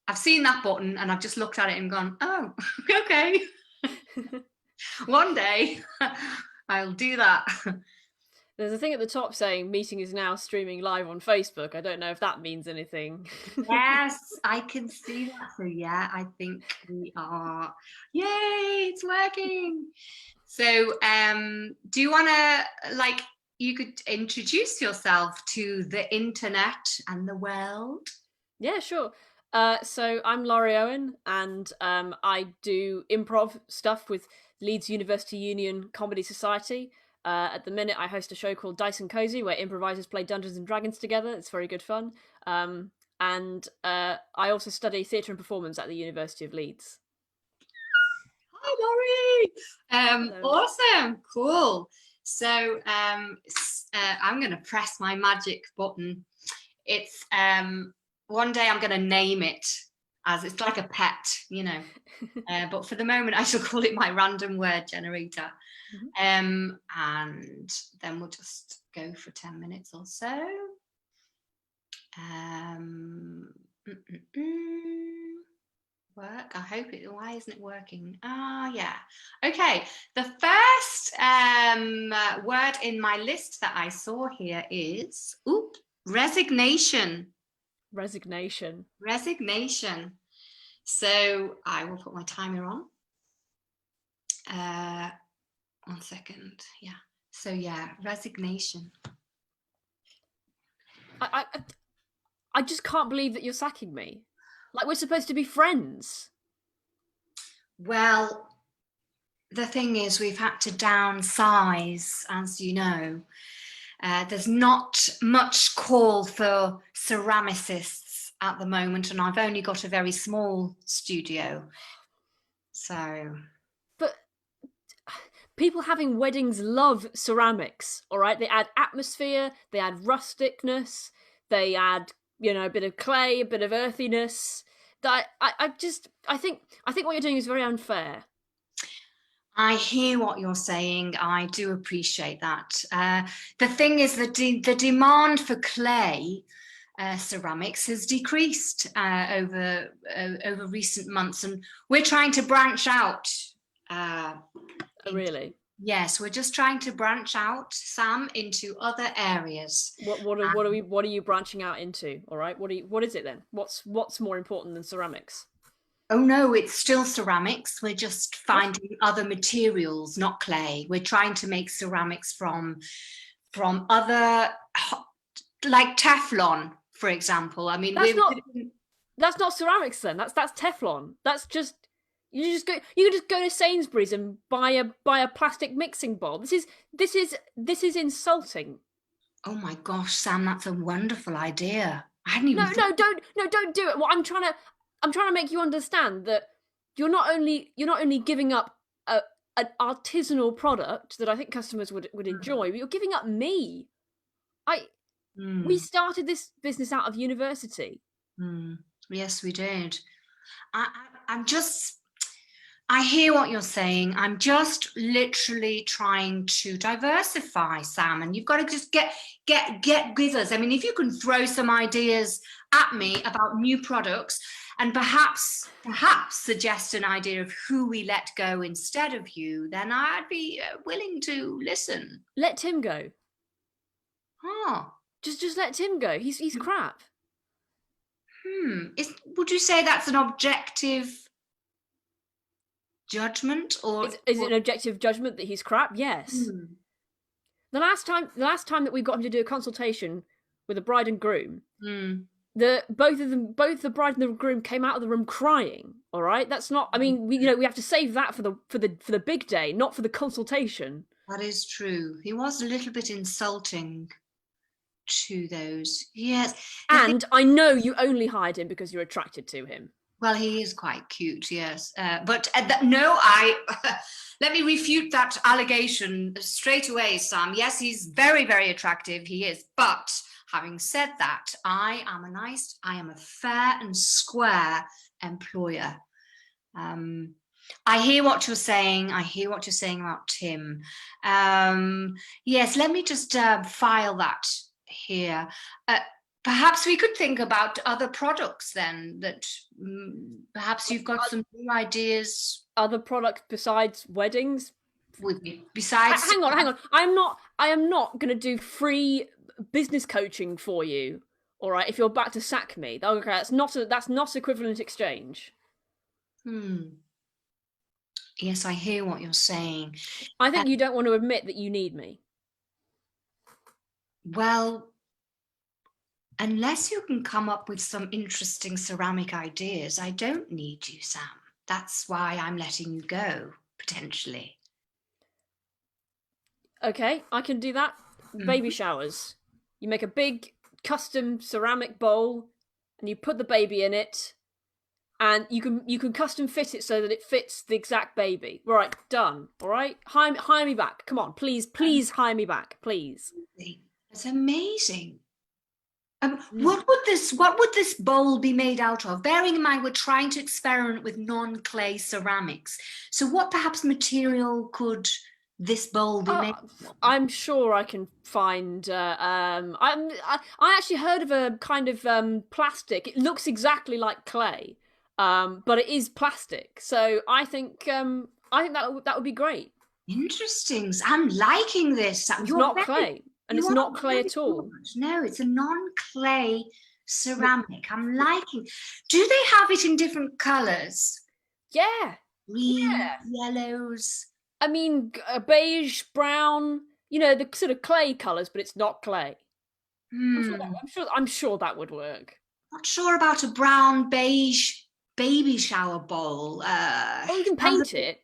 I've seen that button and I've just looked at it and gone, oh, okay. One day I'll do that. There's a thing at the top saying meeting is now streaming live on Facebook. I don't know if that means anything. Yes, I can see that. So yeah, I think we are. Yay, it's working. So do you want to, like, you could introduce yourself to the internet and the world? Yeah, sure. So I'm Laurie Owen, and I do improv stuff with Leeds University Union Comedy Society. At the minute, I host a show called Dice and Cosy, where improvisers play Dungeons and Dragons together. It's very good fun. And I also study theatre and performance at the University of Leeds. Hi, Laurie. Hello. Awesome, cool. So I'm going to press my magic button. It's one day I'm going to name it as it's like a pet, you know. But for the moment, I shall call it my random word generator. Mm-hmm. And then we'll just go for 10 minutes or so. Work. I hope it. Why isn't it working? Yeah. Okay. The first word in my list that I saw here is resignation. Resignation. Resignation. So I will put my timer on. 1 second. Yeah. So yeah, resignation. I just can't believe that you're sacking me. Like, we're supposed to be friends. Well, the thing is, we've had to downsize, as you know. There's not much call for ceramicists at the moment, and I've only got a very small studio. So... But people having weddings love ceramics, all right? They add atmosphere, they add rusticness, they add, you know, a bit of clay, a bit of earthiness. I think what you're doing is very unfair. I hear what you're saying. I do appreciate that. The thing is that the demand for clay ceramics has decreased over recent months, and we're trying to branch out. Really? Yes, we're just trying to branch out, Sam, into other areas. What are you branching out into? All right, what is it then? What's more important than ceramics? Oh no, it's still ceramics. We're just finding other materials, not clay. We're trying to make ceramics from other, like Teflon, for example. I mean, that's not ceramics then. That's Teflon. That's just you can just go to Sainsbury's and buy a plastic mixing bowl. This is insulting. Oh my gosh, Sam, that's a wonderful idea. I hadn't even don't do it. Well, I'm trying to make you understand that you're not only giving up an artisanal product that I think customers would enjoy, but you're giving up me. We started this business out of university. Yes, we did. I hear what you're saying. I'm just literally trying to diversify, Sam, and you've got to just get with us. I mean, if you can throw some ideas at me about new products and perhaps suggest an idea of who we let go instead of you, then I'd be willing to listen. Let Tim go. Oh. Just let Tim go. He's crap. Would you say that's an objective judgment, or is it an objective judgment that he's crap? Yes. The last time that we got him to do a consultation with a bride and groom, both the bride and the groom came out of the room crying. All right, that's not. I mean, we have to save that for the big day, not for the consultation. That is true. He was a little bit insulting to those. Yes. And I know you only hired him because you're attracted to him. Well, he is quite cute, yes. But no, let me refute that allegation straight away, Sam. Yes, he's very, very attractive. He is. But having said that, I am a fair and square employer. I hear what you're saying. I hear what you're saying about Tim. Yes, let me just file that here. perhaps we could think about other products then, that perhaps you've got some new ideas. Other products besides weddings? With me, besides. Hang on. I am not going to do free business coaching for you. All right, if you're back to sack me, okay, that's not equivalent exchange. Yes, I hear what you're saying. I think you don't want to admit that you need me. Well, unless you can come up with some interesting ceramic ideas, I don't need you, Sam. That's why I'm letting you go, potentially. Okay, I can do that. Baby showers. You make a big custom ceramic bowl and you put the baby in it, and you can custom fit it so that it fits the exact baby. Right, done. All right, hire me back. Come on, please hire me back, please. That's amazing. What would this bowl be made out of? Bearing in mind we're trying to experiment with non-clay ceramics. So what perhaps material could this bowl be made of? I'm sure I can find. I actually heard of a kind of plastic. It looks exactly like clay, but it is plastic. So I think that would be great. Interesting. I'm liking this. It's not clay. And it's not clay at all. No, it's a non-clay ceramic. I'm liking. Do they have it in different colours? Yeah. Green, yellows. I mean, beige, brown. You know, the sort of clay colours, but it's not clay. I'm sure that would work. Not sure about a brown beige baby shower bowl. We can paint it.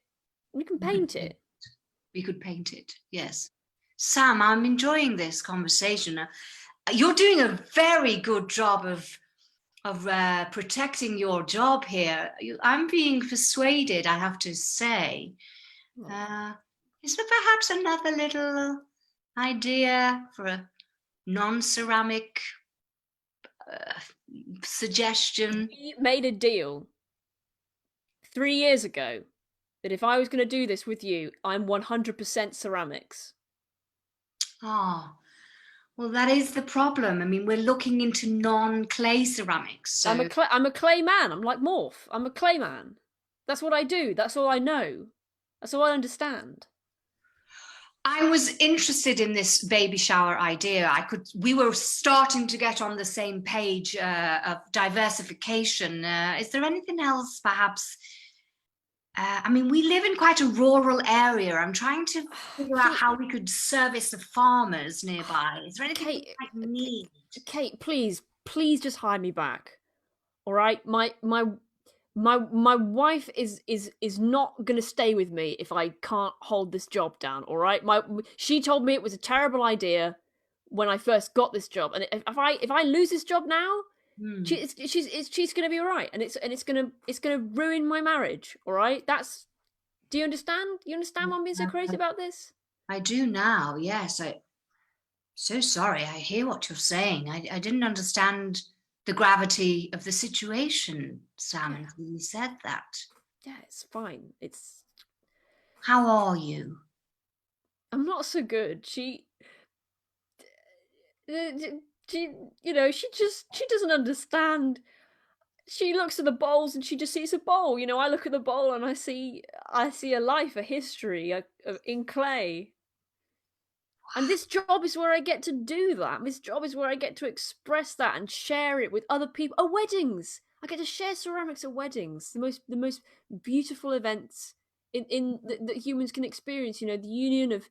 We can paint it. We could paint it. Yes. Sam, I'm enjoying this conversation. You're doing a very good job of protecting your job here. I'm being persuaded, I have to say. Is there perhaps another little idea for a non-ceramic suggestion? We made a deal 3 years ago that if I was going to do this with you, I'm 100% ceramics. Oh, well, that is the problem. I mean, we're looking into non-clay ceramics. So... I'm a clay man. I'm like Morph. I'm a clay man. That's what I do. That's all I know. That's all I understand. I was interested in this baby shower idea. We were starting to get on the same page of diversification. Is there anything else, perhaps? I mean, we live in quite a rural area. I'm trying to figure out how we could service the farmers nearby. Is there anything we might need? Kate, please just hire me back. All right, my wife is not gonna stay with me if I can't hold this job down. All right, she told me it was a terrible idea when I first got this job, and if I lose this job now, she's gonna be all right, and it's gonna ruin my marriage. All right, do you understand? You understand why I'm being so crazy about this? I do now. Yes, so sorry. I hear what you're saying. I didn't understand the gravity of the situation, Sam, until you said that. Yeah, it's fine. How are you? I'm not so good. She doesn't understand. She looks at the bowls and she just sees a bowl. You know, I look at the bowl and I see a life, a history in clay. And this job is where I get to do that. This job is where I get to express that and share it with other people. At weddings, I get to share ceramics at weddings. The most beautiful events that humans can experience. You know, the union of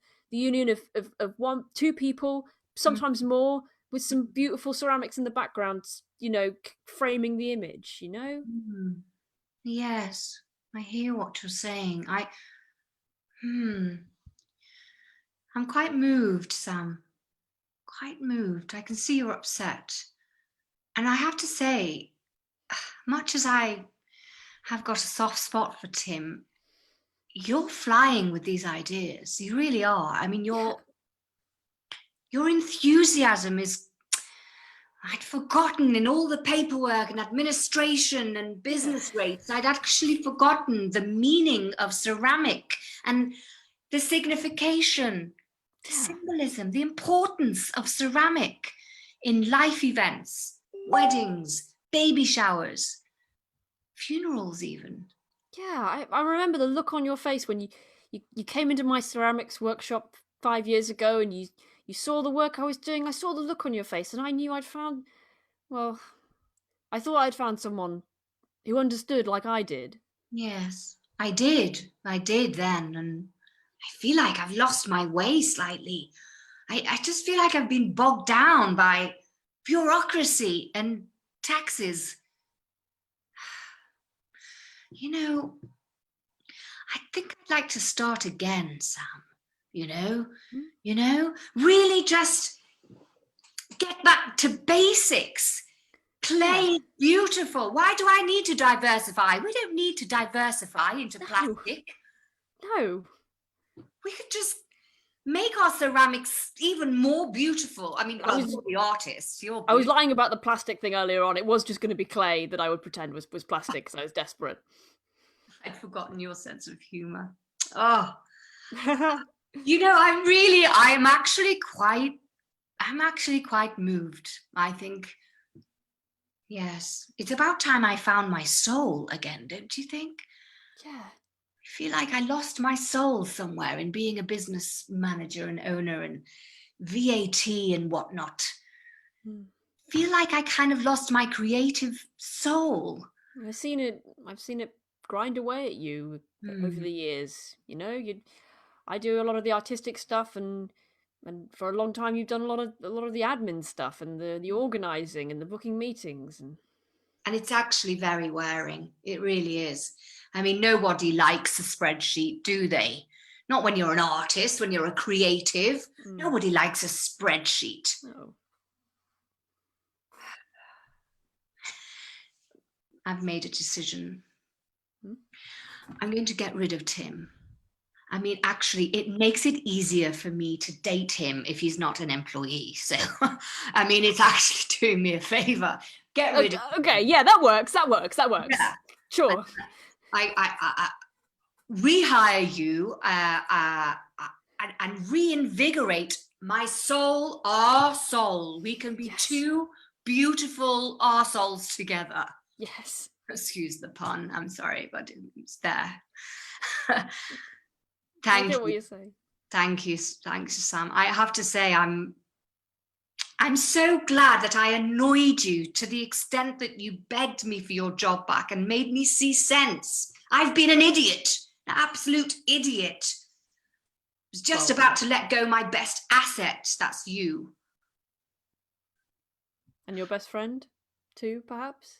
two people, sometimes more, with some beautiful ceramics in the background. You know, framing the image. You know. Yes, I hear what you're saying. I'm quite moved, Sam. Quite moved. I can see you're upset. And I have to say, much as I have got a soft spot for Tim, you're flying with these ideas. You really are. I mean, your enthusiasm is... I'd forgotten in all the paperwork and administration and business rates, I'd actually forgotten the meaning of ceramic and the signification, the symbolism, the importance of ceramic in life events, weddings, baby showers, funerals even. Yeah, I remember the look on your face when you came into my ceramics workshop 5 years ago and you saw the work I was doing. I saw the look on your face and I knew I'd found, well, I thought I'd found someone who understood like I did. Yes, I did. I did then. And I feel like I've lost my way slightly. I just feel like I've been bogged down by bureaucracy and taxes. You know, I think I'd like to start again, Sam. Really just get back to basics. Clay, beautiful. Why do I need to diversify? We don't need to diversify into plastic. No. We could just make our ceramics even more beautiful. I mean, you're the artist. I was lying about the plastic thing earlier on. It was just going to be clay that I would pretend was plastic because I was desperate. I'd forgotten your sense of humor. Oh, I'm actually quite moved. I think, yes, it's about time I found my soul again, don't you think? Yeah. I feel like I lost my soul somewhere in being a business manager and owner and VAT and whatnot. Feel like I kind of lost my creative soul. I've seen it grind away at you over the years. I do a lot of the artistic stuff, and for a long time you've done a lot of the admin stuff and the organizing and the booking meetings and it's actually very wearing. It really is. I mean, nobody likes a spreadsheet, do they? Not when you're an artist, when you're a creative. Nobody likes a spreadsheet. No. I've made a decision. I'm going to get rid of Tim. I mean, actually, it makes it easier for me to date him if he's not an employee. So, I mean, it's actually doing me a favor. Get rid of him. Okay, yeah, that works. Yeah. Sure. I rehire you and reinvigorate my soul, our soul. We can be two beautiful our souls together. Yes. Excuse the pun. I'm sorry, but it's there. I get what you're saying. Thank you, Sam. I have to say, I'm so glad that I annoyed you to the extent that you begged me for your job back and made me see sense. I've been an idiot, an absolute idiot. I was just about to let go my best asset. That's you. And your best friend, too, perhaps?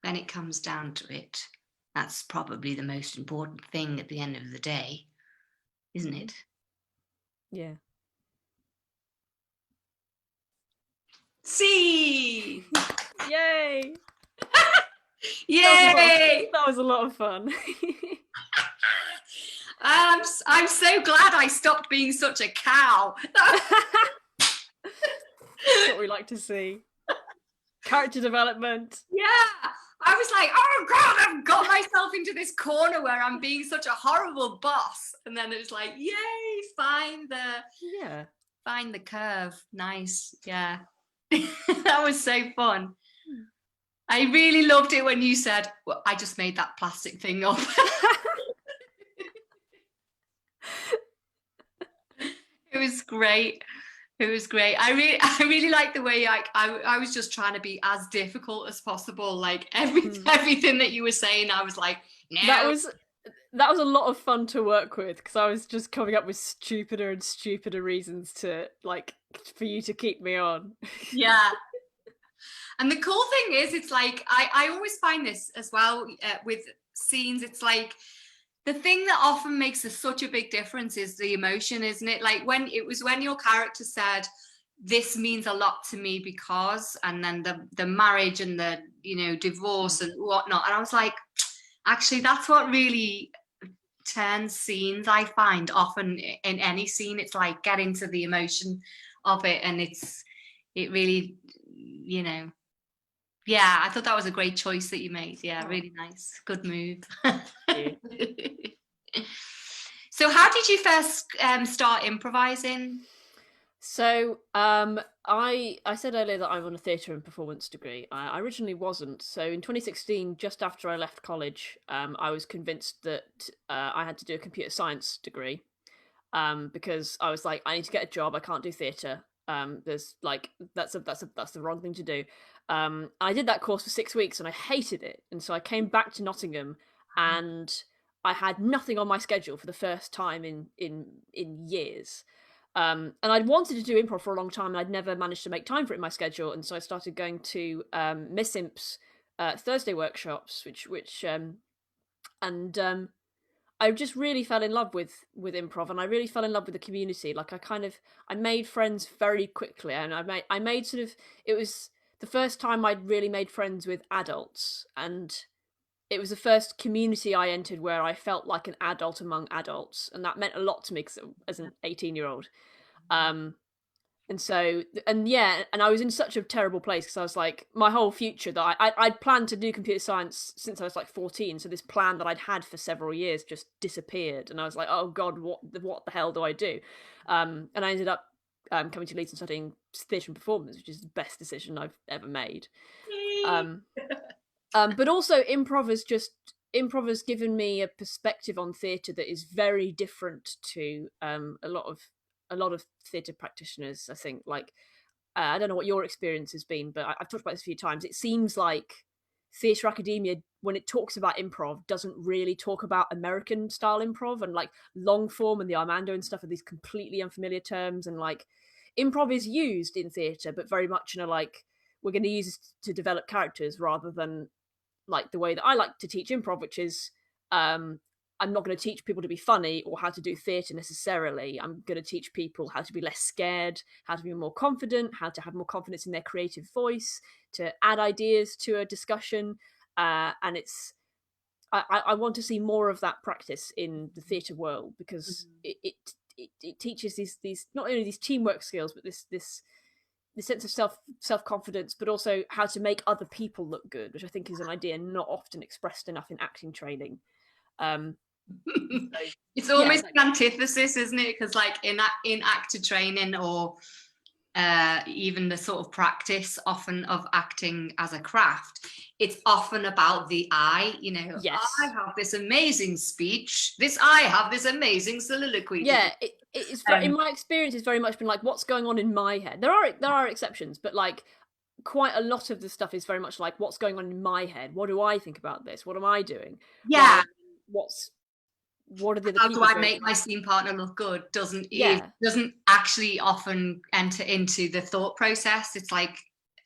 When it comes down to it, that's probably the most important thing at the end of the day, isn't it? Yeah. See! Yay! Yay! That was a lot of fun. I'm so glad I stopped being such a cow. That's what we like to see. Character development. Yeah. I was like, oh God, I've got myself into this corner where I'm being such a horrible boss. And then it was like, yay, find the curve. Nice. Yeah. That was so fun. I really loved it when you said, well, I just made that plastic thing up. It was great. It was great. I really like the way I was just trying to be as difficult as possible. Like everything that you were saying, I was like, no. That was a lot of fun to work with because I was just coming up with stupider and stupider reasons for you to keep me on. Yeah. And the cool thing is, it's like I always find this as well with scenes. It's like the thing that often makes such a big difference is the emotion, isn't it? Like when your character said, this means a lot to me because, and then the marriage and the, divorce and whatnot. And I was like, actually, that's what really turns scenes, I find often in any scene. It's like get into the emotion of it. And it really, yeah, I thought that was a great choice that you made. Yeah, really nice. Good move. So how did you first start improvising? So, I said earlier that I'm on a theatre and performance degree. I originally wasn't. So in 2016, just after I left college, I was convinced that I had to do a computer science degree, because I was like, I need to get a job. I can't do theatre. There's like that's the wrong thing to do. I did that course for 6 weeks and I hated it, and so I came back to Nottingham, and I had nothing on my schedule for the first time in years. And I'd wanted to do improv for a long time, and I'd never managed to make time for it in my schedule. And so I started going to MissImp's Thursday workshops, which and I just really fell in love with improv, and I really fell in love with the community. Like I made friends very quickly, and I made sort of, it was the first time I'd really made friends with adults, and it was the first community I entered where I felt like an adult among adults, and that meant a lot to me as an 18-year-old. Um, and so, and yeah, and I was in such a terrible place because I was like, my whole future that I'd planned to do computer science since I was like 14. So this plan that I'd had for several years just disappeared, and I was like, oh God, what the hell do I do? And I ended up coming to Leeds and studying theatre and performance, which is the best decision I've ever made. Um, but also improv has given me a perspective on theatre that is very different to a lot of theatre practitioners. I think, like, I don't know what your experience has been, but I've talked about this a few times. It seems like theatre academia, when it talks about improv, doesn't really talk about American style improv, and like long form and the Armando and stuff are these completely unfamiliar terms. And like improv is used in theatre, but very much in a like, we're going to use this to develop characters rather than like the way that I like to teach improv, which is I'm not going to teach people to be funny or how to do theatre necessarily. I'm going to teach people how to be less scared, how to be more confident, how to have more confidence in their creative voice, to add ideas to a discussion. And it's I want to see more of that practice in the theatre world, because it teaches these not only these teamwork skills, but this sense of self-confidence, but also how to make other people look good, which I think is an idea not often expressed enough in acting training. So, It's almost an antithesis, isn't it? Because like in actor training, or even the sort of practice often of acting as a craft, it's often about the I, yes. I have this amazing speech, I have this amazing soliloquy. Yeah, it's in my experience, it's very much been like, what's going on in my head. There are exceptions, but like quite a lot of the stuff is very much like, what's going on in my head. What do I think about this? What am I doing? Yeah. What are the other How people do I make my scene partner look good? Doesn't actually often enter into the thought process. It's like,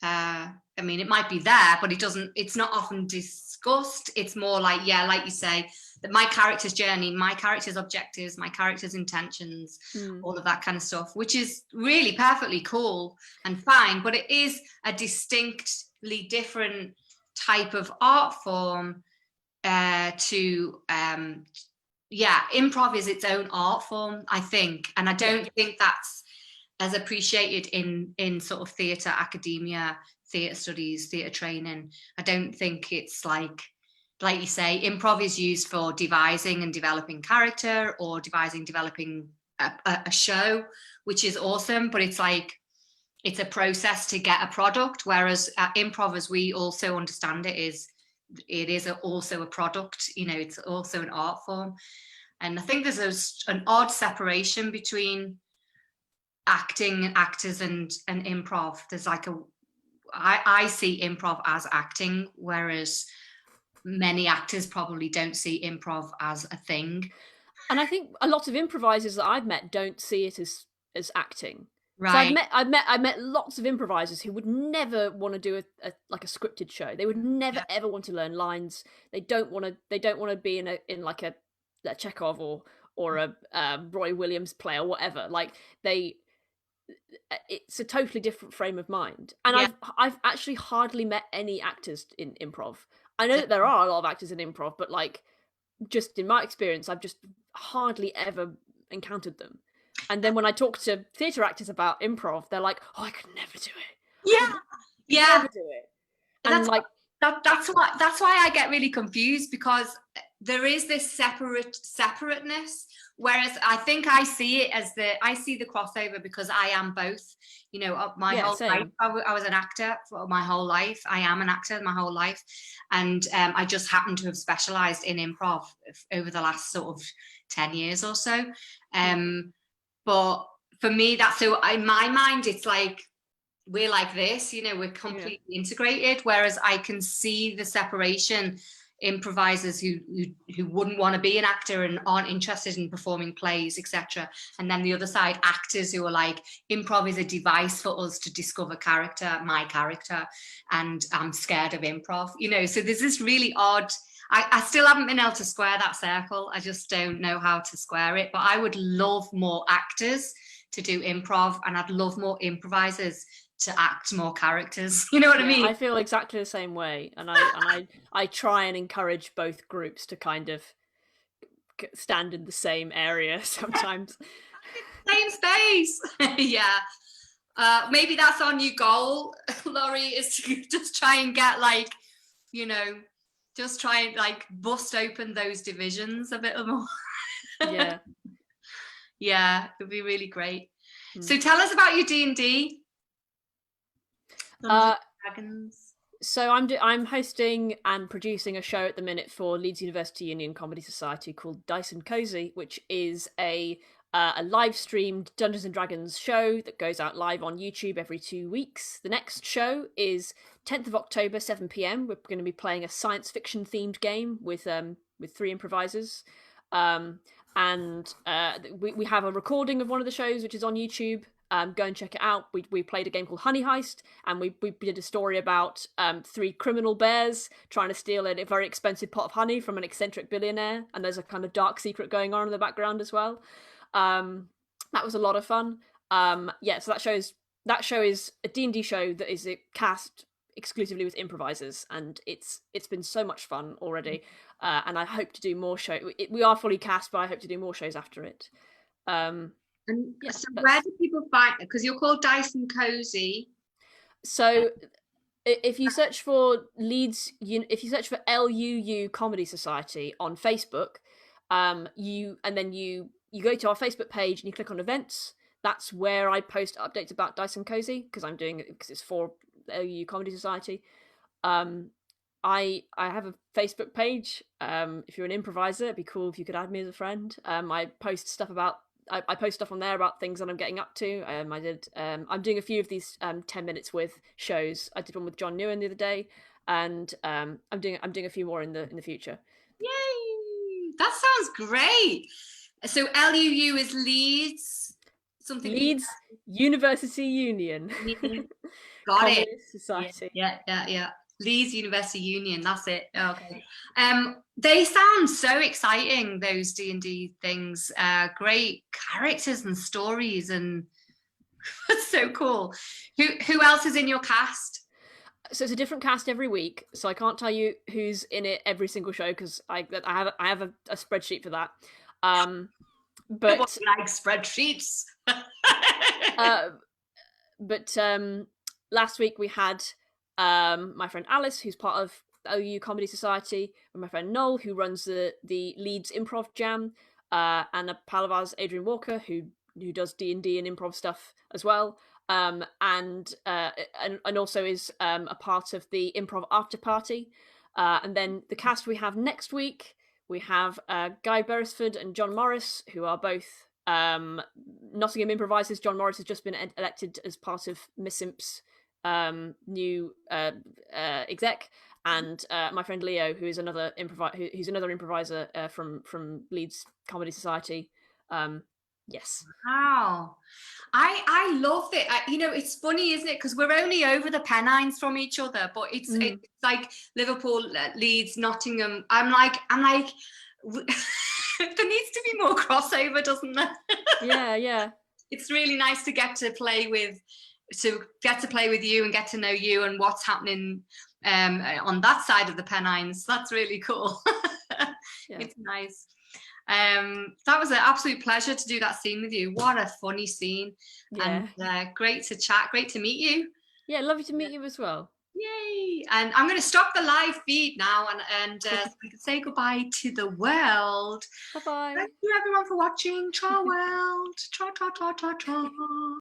I mean, it might be there, but it's not often discussed. It's more like, yeah, like you say, that my character's journey, my character's objectives, my character's intentions, all of that kind of stuff, which is really perfectly cool and fine, but it is a distinctly different type of art form to improv is its own art form, I think, and I don't think that's as appreciated in sort of theatre academia, theatre studies, theatre training. I don't think it's like you say, improv is used for devising and developing character, or developing a show, which is awesome, but it's like, it's a process to get a product, whereas improv, as we also understand it, is also a product. It's also an art form. And I think there's an odd separation between acting and actors and improv. There's like I see improv as acting, whereas many actors probably don't see improv as a thing. And I think a lot of improvisers that I've met don't see it as acting. Right. So I've met lots of improvisers who would never want to do a scripted show. They would never ever want to learn lines. They don't want to be in like a Chekhov or a Roy Williams play or whatever. Like it's a totally different frame of mind. And I've actually hardly met any actors in improv. I know that there are a lot of actors in improv, but like, just in my experience, I've just hardly ever encountered them. And then when I talk to theatre actors about improv, they're like, "Oh, I could never do it." Yeah. Never do it. And that's why I get really confused, because there is this separateness, whereas I think I see it as I see the crossover because I am both. You know, my whole same. life I was an actor for my whole life. I am an actor my whole life, and I just happen to have specialised in improv over the last sort of 10 years or so. But for me, that's so in my mind, it's like we're like this, you know, we're completely integrated, whereas I can see the separation. Improvisers who wouldn't want to be an actor and aren't interested in performing plays, etc. And then the other side, actors who are like, improv is a device for us to discover my character, and I'm scared of improv, you know. So there's this really odd, I still haven't been able to square that circle. I just don't know how to square it, but I would love more actors to do improv, and I'd love more improvisers to act more characters. You know what I mean? I feel exactly the same way, and I try and encourage both groups to kind of stand in the same area sometimes. Same space. Yeah. Maybe that's our new goal, Laurie, is to just try and get like, you know, just try and like bust open those divisions a bit more. Yeah. Yeah, it'd be really great. So tell us about your D&D. Dragons. So I'm hosting and producing a show at the minute for Leeds University Union Comedy Society called Dice and Cosy, which is a live streamed Dungeons and Dragons show that goes out live on YouTube every 2 weeks. The next show is 10th of October, 7 p.m. We're going to be playing a science fiction themed game with 3 improvisers. And we have a recording of one of the shows, which is on YouTube. Go and check it out. We played a game called Honey Heist, and we did a story about 3 criminal bears trying to steal a very expensive pot of honey from an eccentric billionaire, and there's a kind of dark secret going on in the background as well. That was a lot of fun. So that show is a D&D show that is cast exclusively with improvisers, and it's been so much fun already. And I hope to do more shows. We are fully cast, but I hope to do more shows after it. So where do people find it? Because you're called Dice and Cosy. So if you search for LUU Comedy Society on Facebook, you go to our Facebook page and you click on events. That's where I post updates about Dice and Cosy, because I'm doing it because it's for LUU Comedy Society. I have a Facebook page. If you're an improviser, it'd be cool if you could add me as a friend. I post stuff on there about things that I'm getting up to. I'm doing a few of these 10 minutes with shows. I did one with John Newen the other day, and I'm doing a few more in the future. Yay! That sounds great. So LUU is Leeds something. Leeds University Union. Got Comedy it. Society. Yeah. Leeds University Union. That's it. Okay. They sound so exciting, those D&D things. Great characters and stories, and that's so cool. Who else is in your cast? So it's a different cast every week, so I can't tell you who's in it every single show because I have a spreadsheet for that. But like spreadsheets. But last week we had my friend Alice, who's part of LUU Comedy Society, and my friend Noel, who runs the Leeds Improv Jam, and a pal of ours, Adrian Walker, who does D&D and improv stuff as well, and also is a part of the Improv After Party. And then the cast we have next week, we have Guy Beresford and John Morris, who are both Nottingham improvisers. John Morris has just been elected as part of MissImp's new exec, and my friend Leo, who is another improviser from Leeds Comedy Society. Yes. Wow. I love it. It's funny, isn't it? Because we're only over the Pennines from each other, but it's like Liverpool, Leeds, Nottingham. I'm like, there needs to be more crossover, doesn't there? Yeah. It's really nice to get to play with you and get to know you and what's happening on that side of the Pennines. That's really cool. Yeah. It's nice. That was an absolute pleasure to do that scene with you. What a funny scene. Yeah. And great to chat, great to meet you. Yeah, lovely to meet you as well. Yay! And I'm going to stop the live feed now and so we can say goodbye to the world. Bye bye. Thank you everyone for watching. Ciao world. Ciao, ciao, ciao, ciao, ciao.